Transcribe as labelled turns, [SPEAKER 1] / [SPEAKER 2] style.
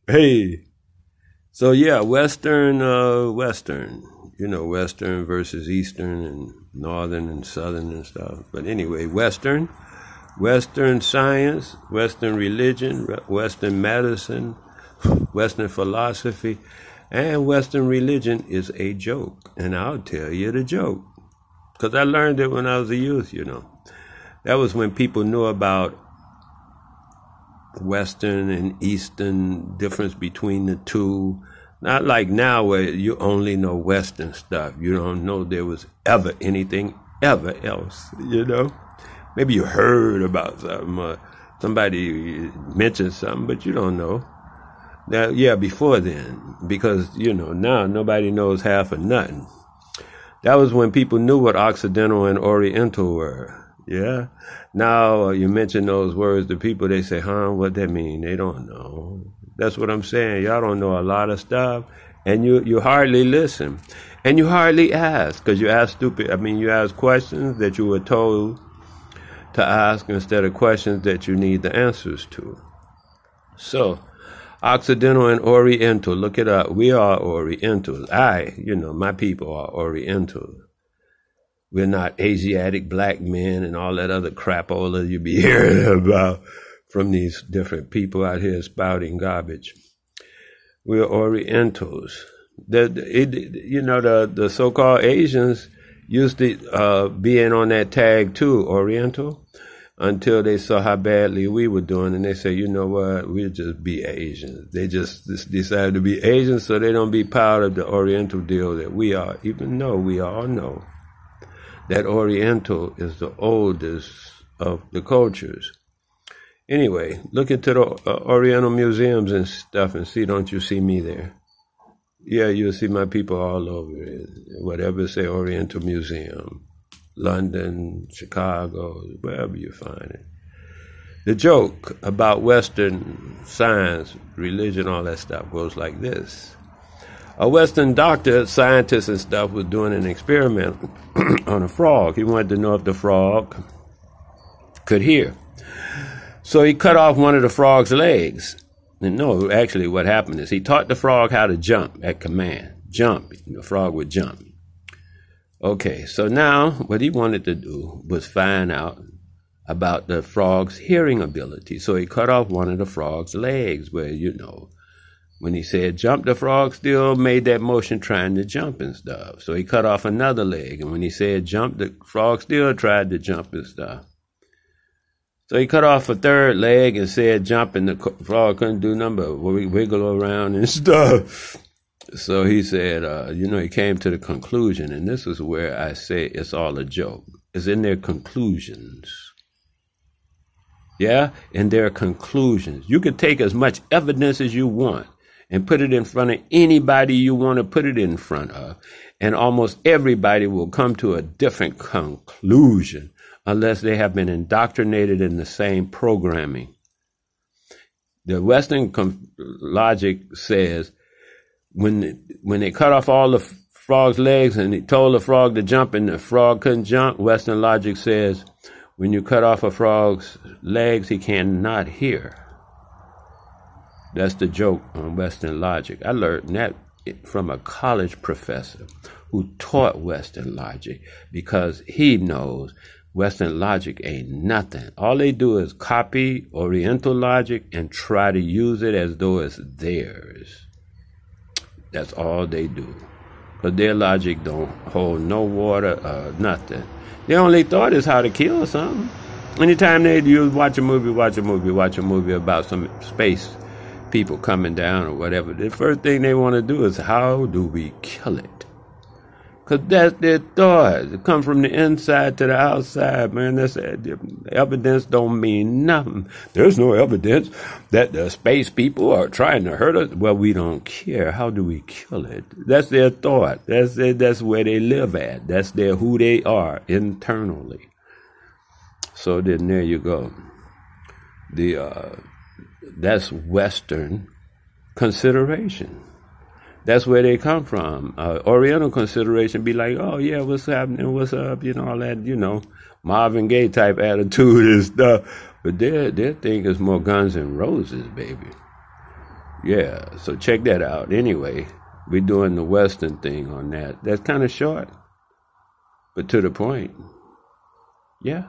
[SPEAKER 1] Hey. So yeah, Western, Western versus Eastern and Northern and Southern and stuff. But anyway, Western science, Western religion, Western medicine, Western philosophy, and Western religion is a joke. And I'll tell you the joke. Because I learned it when I was a youth, That was when people knew about Western and Eastern, difference between the two. Not like now where you only know Western stuff. You don't know there was ever anything ever else, Maybe you heard about something or somebody mentioned something, but you don't know. Now, yeah, before then, because, now nobody knows half of nothing. That was when people knew what Occidental and Oriental were. Yeah. Now you mention those words to people, they say, what that mean? They don't know. That's what I'm saying. Y'all don't know a lot of stuff, and you hardly listen, and you hardly ask, because you ask you ask questions that you were told to ask instead of questions that you need the answers to. So, Occidental and Oriental, look it up. We are Orientals. My people are Orientals. We're not Asiatic black men and all that other crapola you be hearing about from these different people out here spouting garbage. We're Orientals. The so-called Asians used to be in on that tag too, Oriental, until they saw how badly we were doing, and they said, you know what, we'll just be Asians. They just decided to be Asians so they don't be part of the Oriental deal that we are, even though we all know that Oriental is the oldest of the cultures. Anyway, look into the Oriental museums and stuff and see, don't you see me there? Yeah, you'll see my people all over it. Whatever say Oriental Museum. London, Chicago, wherever you find it. The joke about Western science, religion, all that stuff goes like this. A Western doctor, scientist and stuff, was doing an experiment on a frog. He wanted to know if the frog could hear. So he cut off one of the frog's legs. And no, actually what happened is he taught the frog how to jump at command. Jump. The frog would jump. Okay, so now what he wanted to do was find out about the frog's hearing ability. So he cut off one of the frog's legs where, when he said jump, the frog still made that motion trying to jump and stuff. So he cut off another leg. And when he said jump, the frog still tried to jump and stuff. So he cut off a third leg and said jump, and the frog couldn't do nothing but wiggle around and stuff. So he said, he came to the conclusion, and this is where I say it's all a joke. It's in their conclusions. Yeah, in their conclusions. You can take as much evidence as you want and put it in front of anybody you want to put it in front of, and almost everybody will come to a different conclusion unless they have been indoctrinated in the same programming. The Western logic says, when they cut off all the frog's legs and he told the frog to jump and the frog couldn't jump, Western logic says, when you cut off a frog's legs, he cannot hear. That's the joke on Western logic. I learned that from a college professor who taught Western logic because he knows Western logic ain't nothing. All they do is copy Oriental logic and try to use it as though it's theirs. That's all they do. Because their logic don't hold no water, nothing. Their only thought is how to kill something. Anytime they watch a movie about some space people coming down or whatever, the first thing they want to do is, how do we kill it? Because that's their thought. It comes from the inside to the outside, man. That's evidence don't mean nothing. There's no evidence that the space people are trying to hurt us. Well, we don't care. How do we kill it? That's their thought. That's where they live at. That's who they are internally. So then there you go. That's Western consideration. That's where they come from. Oriental consideration be like, oh, yeah, what's happening? What's up? All that, Marvin Gaye type attitude and stuff. But their thing is more Guns N' Roses, baby. Yeah, so check that out. Anyway, we're doing the Western thing on that. That's kind of short, but to the point. Yeah.